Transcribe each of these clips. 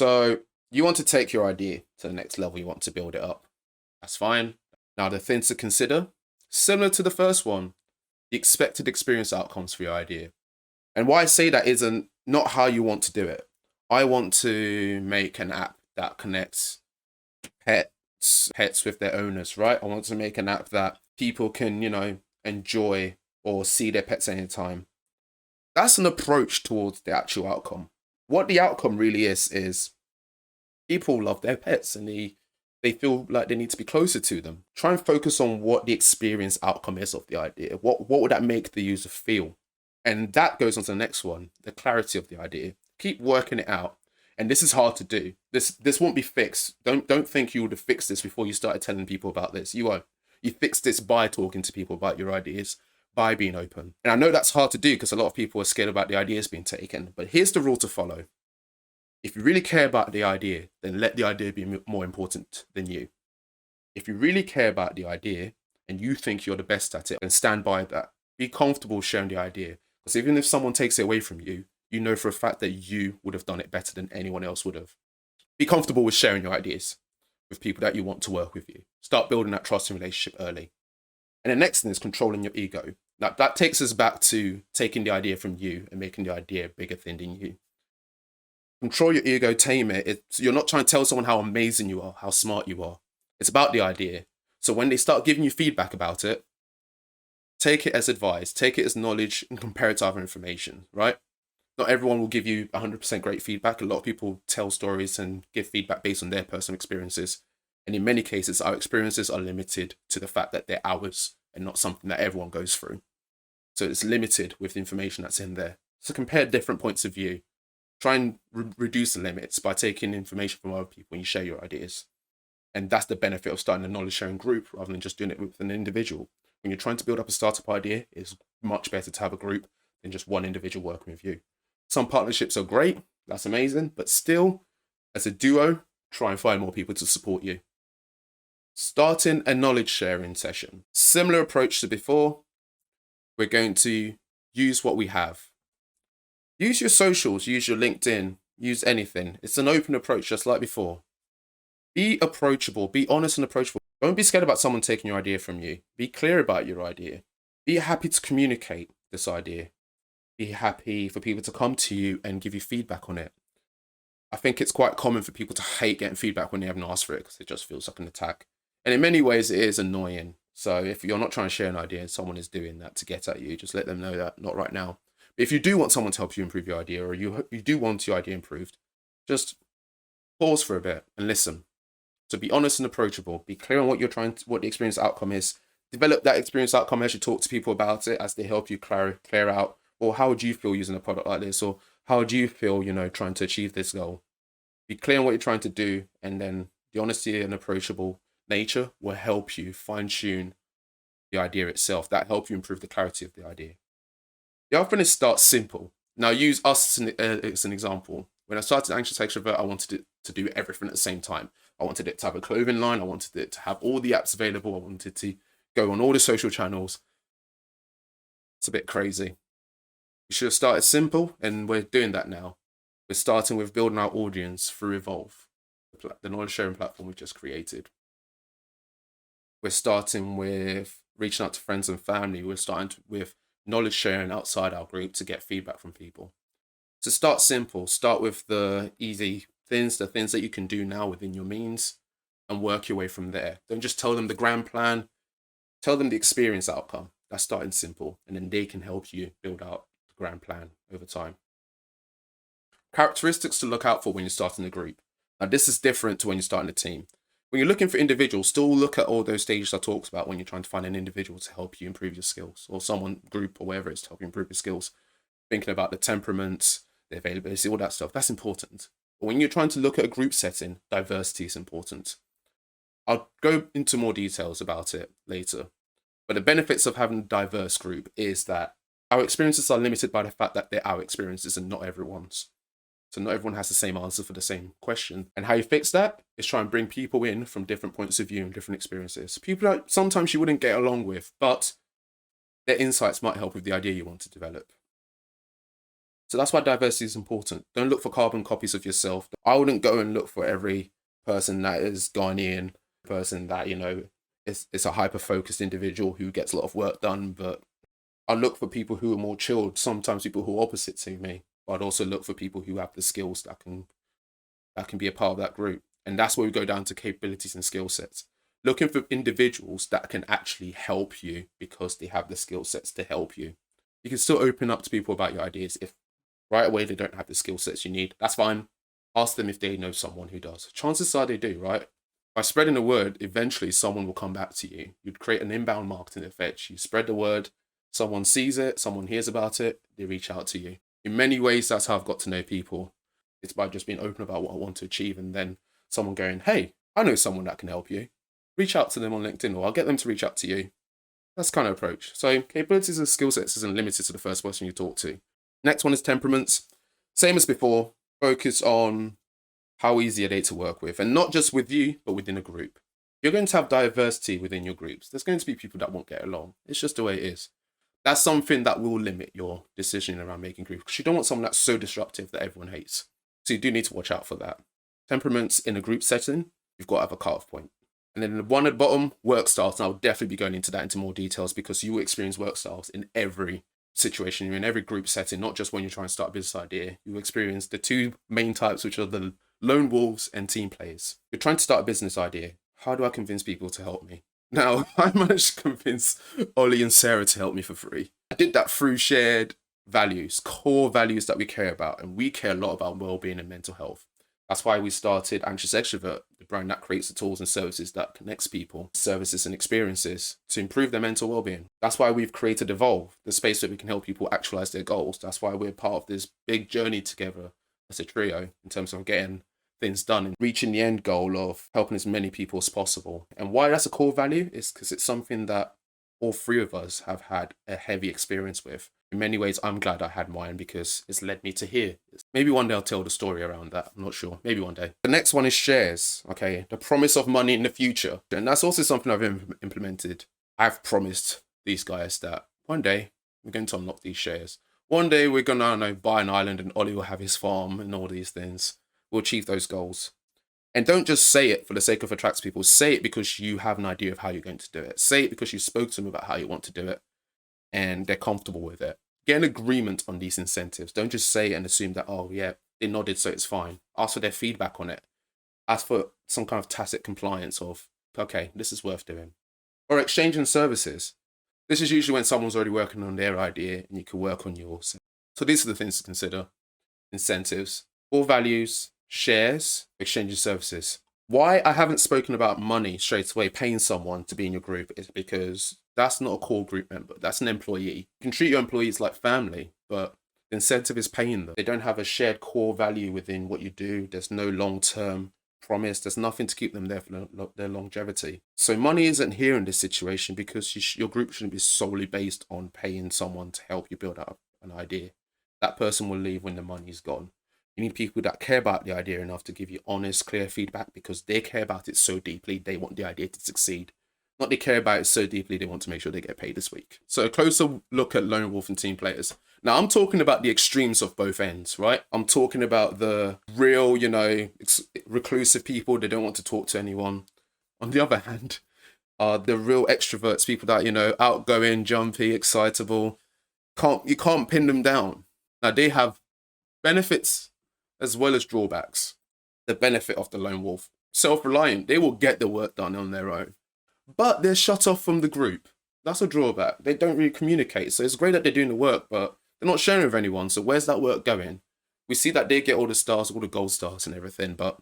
So you want to take your idea to the next level, you want to build it up. That's fine. Now, the things to consider, similar to the first one, the expected experience outcomes for your idea. And why I say that isn't not how you want to do it. I want to make an app that connects pets with their owners, right? I want to make an app that people can, enjoy or see their pets anytime. That's an approach towards the actual outcome. What the outcome really is people love their pets and they feel like they need to be closer to them. Try and focus on what the experience outcome is of the idea. What would that make the user feel? And that goes on to the next one, the clarity of the idea. Keep working it out. And this is hard to do. This won't be fixed. Don't think you would have fixed this before you started telling people about this. You won't. You fix this by talking to people about your ideas, by being open. And I know that's hard to do because a lot of people are scared about the ideas being taken. But here's the rule to follow. If you really care about the idea, then let the idea be more important than you. If you really care about the idea and you think you're the best at it, then stand by that. Be comfortable sharing the idea. Because even if someone takes it away from you, you know for a fact that you would have done it better than anyone else would have. Be comfortable with sharing your ideas with people that you want to work with you. Start building that trusting relationship early. And the next thing is controlling your ego. Now, that takes us back to taking the idea from you and making the idea a bigger thing than you. Control your ego, tame it. You're not trying to tell someone how amazing you are, how smart you are. It's about the idea. So when they start giving you feedback about it, take it as advice, take it as knowledge and compare it to other information, right? Not everyone will give you 100% great feedback. A lot of people tell stories and give feedback based on their personal experiences. And in many cases, our experiences are limited to the fact that they're ours and not something that everyone goes through. So it's limited with the information that's in there. So compare different points of view. Try and reduce the limits by taking information from other people when you share your ideas. And that's the benefit of starting a knowledge sharing group rather than just doing it with an individual. When you're trying to build up a startup idea, it's much better to have a group than just one individual working with you. Some partnerships are great, that's amazing, but still, as a duo, try and find more people to support you. Starting a knowledge sharing session. Similar approach to before, we're going to use what we have. Use your socials, use your LinkedIn, use anything. It's an open approach just like before. Be approachable, be honest and approachable. Don't be scared about someone taking your idea from you. Be clear about your idea. Be happy to communicate this idea. Be happy for people to come to you and give you feedback on it. I think it's quite common for people to hate getting feedback when they haven't asked for it because it just feels like an attack. And in many ways, it is annoying. So if you're not trying to share an idea and someone is doing that to get at you, just let them know that, not right now. But if you do want someone to help you improve your idea or you do want your idea improved, just pause for a bit and listen. So be honest and approachable. Be clear on what what the experience outcome is. Develop that experience outcome as you talk to people about it, as they help you clear out. Or how would you feel using a product like this? Or how would you feel, trying to achieve this goal? Be clear on what you're trying to do, and then the honesty and approachable nature will help you fine-tune the idea itself. That helps you improve the clarity of the idea. The other thing is start simple. Now use us as an example. When I started Anxious Extrovert, I wanted it to do everything at the same time. I wanted it to have a clothing line. I wanted it to have all the apps available. I wanted to go on all the social channels. It's a bit crazy. We should have started simple, and we're doing that now. We're starting with building our audience through Evolve, the knowledge sharing platform we just created. We're starting with reaching out to friends and family. We're starting with knowledge sharing outside our group to get feedback from people. So start simple. Start with the easy things, the things that you can do now within your means, and work your way from there. Don't just tell them the grand plan. Tell them the experience outcome. That's starting simple, and then they can help you build out the grand plan over time. Characteristics to look out for when you're starting a group. Now, this is different to when you're starting a team. When you're looking for individuals, still look at all those stages I talked about when you're trying to find an individual to help you improve your skills, or someone, group, or whatever it is to help you improve your skills. Thinking about the temperaments, the availability, all that stuff, that's important. But when you're trying to look at a group setting, diversity is important. I'll go into more details about it later. But the benefits of having a diverse group is that our experiences are limited by the fact that they're our experiences and not everyone's. So not everyone has the same answer for the same question. And how you fix that is try and bring people in from different points of view and different experiences. People that sometimes you wouldn't get along with, but their insights might help with the idea you want to develop. So that's why diversity is important. Don't look for carbon copies of yourself. I wouldn't go and look for every person that is Ghanaian, person that, is a hyper-focused individual who gets a lot of work done, but I look for people who are more chilled, sometimes people who are opposite to me. But I'd also look for people who have the skills that can be a part of that group. And that's where we go down to capabilities and skill sets. Looking for individuals that can actually help you because they have the skill sets to help you. You can still open up to people about your ideas. If right away they don't have the skill sets you need, that's fine. Ask them if they know someone who does. Chances are they do, right? By spreading the word, eventually someone will come back to you. You'd create an inbound marketing effect. You spread the word, someone sees it, someone hears about it, they reach out to you. In many ways, that's how I've got to know people. It's by just being open about what I want to achieve, and then someone going, hey, I know someone that can help you. Reach out to them on LinkedIn, or I'll get them to reach out to you. That's the kind of approach. So capabilities and skill sets isn't limited to the first person you talk to. Next one is temperaments. Same as before, focus on how easy are they to work with, and not just with you, but within a group. You're going to have diversity within your groups. There's going to be people that won't get along. It's just the way it is. That's something that will limit your decision around making groups, because you don't want someone that's so disruptive that everyone hates. So you do need to watch out for that. Temperaments in a group setting, you've got to have a cut-off point. And then the one at the bottom, work styles. And I'll definitely be going into that into more details, because you will experience work styles in every situation. You're in every group setting, not just when you're trying to start a business idea. You experience the two main types, which are the lone wolves and team players. You're trying to start a business idea. How do I convince people to help me? Now, I managed to convince Ollie and Sarah to help me for free. I did that through shared values, core values that we care about. And we care a lot about well-being and mental health. That's why we started Anxious Extrovert, the brand that creates the tools and services that connects people, services and experiences to improve their mental well-being. That's why we've created Evolve, the space where we can help people actualize their goals. That's why we're part of this big journey together as a trio in terms of getting things done and reaching the end goal of helping as many people as possible. And why that's a core value is because it's something that all three of us have had a heavy experience with. In many ways, I'm glad I had mine because it's led me to here. Maybe one day I'll tell the story around that. I'm not sure. Maybe one day. The next one is shares. Okay. The promise of money in the future. And that's also something I've implemented. I've promised these guys that one day we're going to unlock these shares. One day we're going to buy an island and Ollie will have his farm and all these things. We'll achieve those goals. And don't just say it for the sake of attracting people. Say it because you have an idea of how you're going to do it. Say it because you spoke to them about how you want to do it and they're comfortable with it. Get an agreement on these incentives. Don't just say it and assume that, oh, yeah, they nodded, so it's fine. Ask for their feedback on it. Ask for some kind of tacit compliance of, okay, this is worth doing. Or exchanging services. This is usually when someone's already working on their idea and you can work on yours. So these are the things to consider. Incentives, core values, shares, exchanging services. Why I haven't spoken about money straight away, paying someone to be in your group, is because that's not a core group member. That's an employee. You can treat your employees like family, but the incentive is paying them. They don't have a shared core value within what you do. There's no long-term promise. There's nothing to keep them there for their longevity. So money isn't here in this situation because your group shouldn't be solely based on paying someone to help you build up an idea. That person will leave when the money's gone. You need people that care about the idea enough to give you honest, clear feedback because they care about it so deeply. They want the idea to succeed. Not they care about it so deeply, they want to make sure they get paid this week. So a closer look at lone wolf and team players. Now, I'm talking about the extremes of both ends, right? I'm talking about the real, reclusive people. They don't want to talk to anyone. On the other hand, the real extroverts, people that, outgoing, jumpy, excitable. You can't pin them down. Now, they have benefits as well as drawbacks. The benefit of the lone wolf. Self-reliant, they will get the work done on their own. But they're shut off from the group. That's a drawback. They don't really communicate. So it's great that they're doing the work, but they're not sharing with anyone. So where's that work going? We see that they get all the stars, all the gold stars and everything, but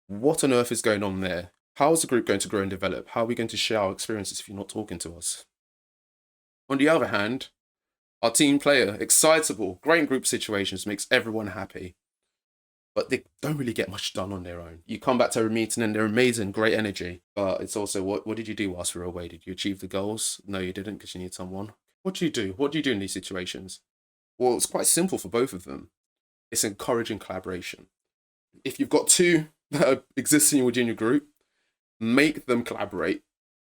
what on earth is going on there? How is the group going to grow and develop? How are we going to share our experiences if you're not talking to us? On the other hand, our team player, excitable, great in group situations, makes everyone happy. But they don't really get much done on their own. You come back to a meeting and they're amazing, great energy. But it's also, what did you do whilst we were away? Did you achieve the goals? No, you didn't because you need someone. What do you do? What do you do in these situations? Well, it's quite simple for both of them. It's encouraging collaboration. If you've got two that are existing within your group, make them collaborate.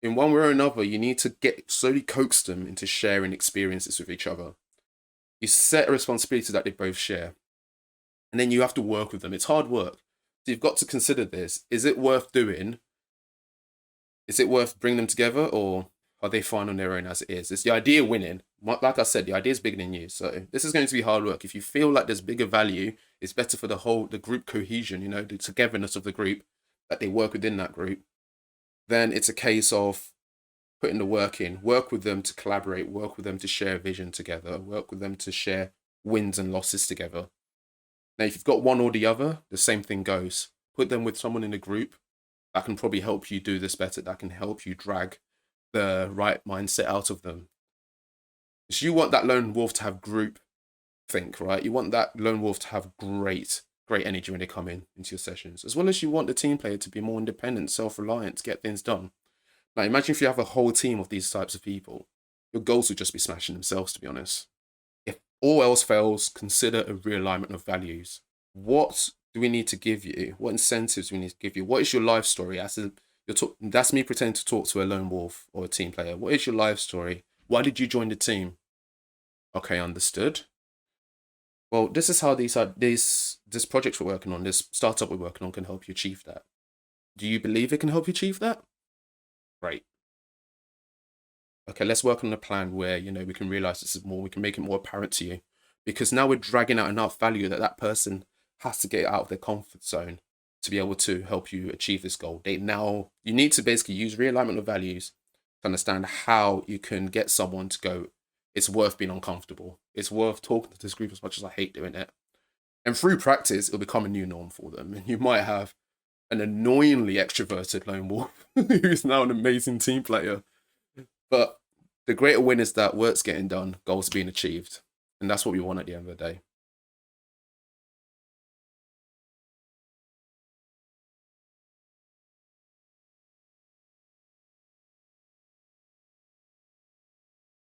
In one way or another, you need to slowly coax them into sharing experiences with each other. You set a responsibility that they both share, and then you have to work with them. It's hard work. So you've got to consider this. Is it worth doing? Is it worth bringing them together, or are they fine on their own as it is? It's the idea winning. Like I said, the idea is bigger than you. So this is going to be hard work. If you feel like there's bigger value, it's better for the group cohesion, the togetherness of the group, that they work within that group. Then it's a case of putting the work in, work with them to collaborate, work with them to share vision together, work with them to share wins and losses together. Now, if you've got one or the other, the same thing goes. Put them with someone in the group that can probably help you do this better, that can help you drag the right mindset out of them. So you want that lone wolf to have group think, right? You want that lone wolf to have great energy when they come into your sessions, as well as you want the team player to be more independent, self-reliant, to get things done. Now, imagine if you have a whole team of these types of people, your goals would just be smashing themselves, to be honest. If all else fails, consider a realignment of values. What do we need to give you? What incentives do we need to give you? What is your life story? That's me pretending to talk to a lone wolf or a team player. What is your life story? Why did you join the team? Okay, understood. Well, this is how this project we're working on, this startup we're working on, can help you achieve that. Do you believe it can help you achieve that? Great. Okay, let's work on a plan where, we can realize this is more, we can make it more apparent to you. Because now we're dragging out enough value that person has to get out of their comfort zone to be able to help you achieve this goal. You need to basically use realignment of values to understand how you can get someone to go, it's worth being uncomfortable. It's worth talking to this group as much as I hate doing it. And through practice, it'll become a new norm for them. And you might have an annoyingly extroverted lone wolf who's now an amazing team player. But the greater win is that work's getting done, goals being achieved. And that's what we want at the end of the day.